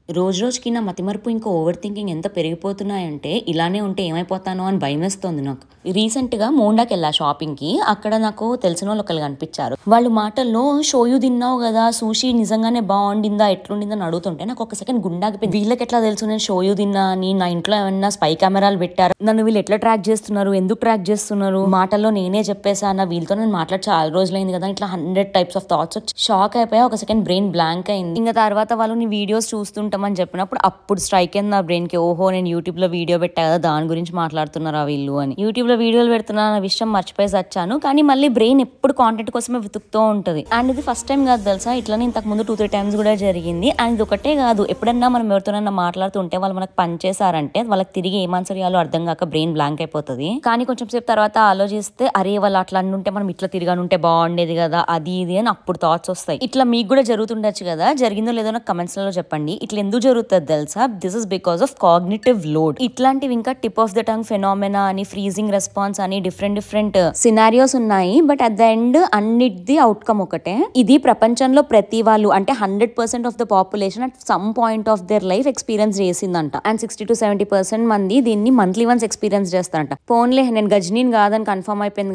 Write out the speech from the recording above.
రోజు రోజుకి నా మతిమరుపు ఇంకా ఓవర్ థింకింగ్ ఎంత పెరిగిపోతున్నాయంటే ఇలానే ఉంటే ఏమైపోతానో అని భయమేస్తోంది నాకు. రీసెంట్గా మోండాకి వెళ్ళా షాపింగ్కి. అక్కడ నాకు తెలిసిన వాళ్ళు ఒకళ్ళు కనిపించారు. వాళ్ళు మాటల్లో షోయు తిన్నావు కదా, సూషి నిజంగానే బాగుండిందా ఎట్లుండిందా అని అడుగుతుంటే నాకు ఒక సెకండ్ గుండాగిపోయింది. వీళ్ళకి ఎట్లా తెలుసు నేను షోయు తిన్నా అని? నా ఇంట్లో ఏమన్నా స్పై కెమెరాలు పెట్టారు? నన్ను వీళ్ళు ఎట్లా ట్రాక్ చేస్తున్నారు, ఎందుకు ట్రాక్ చేస్తున్నారు? మాటల్లో నేనే చెప్పేసాను, వీళ్ళతో నేను మాట్లాడి చాలా రోజులైంది కదా, ఇట్లా 100 టైప్స్ ఆఫ్ థాట్స్ వచ్చి షాక్ అయిపోయా. ఒక సెకండ్ బ్రెయిన్ బ్లాంక్ అయింది. ఇంకా తర్వాత వాళ్ళు నీ వీడియోస్ చూస్తుంటామని చెప్పినప్పుడు అప్పుడు స్ట్రైక్ అయింది నా బ్రెయిన్ కి. ఓహో, నేను యూట్యూబ్ లో వీడియో పెట్టా కదా, దాని గురించి మాట్లాడుతున్నారా వీళ్ళు అని. యూట్యూబ్ లో వీడియోలు పెడుతున్నా అన్న విషయం మర్చిపోయి వచ్చాను. కానీ మళ్ళీ బ్రెయిన్ ఎప్పుడు కాంటెంట్ కోసమే వెతుకుతూ ఉంటది. అండ్ ఇది ఫస్ట్ టైం కాదు తెలుసా, ఇట్లానే ఇంతకు ముందు 2-3 టైమ్స్ కూడా జరిగింది. అండ్ ఇది ఒకటే కాదు, ఎప్పుడన్నా మనం ఎవరితోనన్నా మాట్లాడుతుంటే వాళ్ళు మనకు పని చేశారంటే వాళ్ళకి తిరిగి ఏం ఆన్సర్ చేయాలో అర్థం కాక బ్రెయిన్ బ్లాంక్ అయిపోతుంది. కానీ కొంచెం సేపు తర్వాత ఆలోచిస్తే అరే వాళ్ళు అట్లా అనుంటే మనం ఇట్లా తిరగానుంటే బాగుండేది కదా, అది ఇది అని అప్పుడు థాట్స్ వస్తాయి. ఇట్లా మీకు కూడా జరుగుతుండొచ్చు కదా, జరిగిందో లేదో నాకు కమెంట్స్ లో చెప్పండి. ఇట్లా ఎందుకు జరుగుతుంది తెలుసా? This is because of cognitive load. ఇట్లాంటివి ఇంకా tip of the tongue phenomena అని, ఫ్రీజింగ్ రెస్పాన్స్ అని డిఫరెంట్ సినారియోస్ ఉన్నాయి. బట్ అట్ ద ఎండ్ అన్నిటిది అవుట్కమ్ ఒకటే. ఇది ప్రపంచంలో ప్రతి వాళ్ళు అంటే 100% of the population at some point of their life experience చేసిందంట. అండ్ 60-70% మంది దీన్ని మంత్లీ వన్స్ ఎక్స్పీరియన్స్ చేస్తారంట. పోన్లే నేను గజనీని కాదని కన్ఫర్మ్ అయిపోయింది.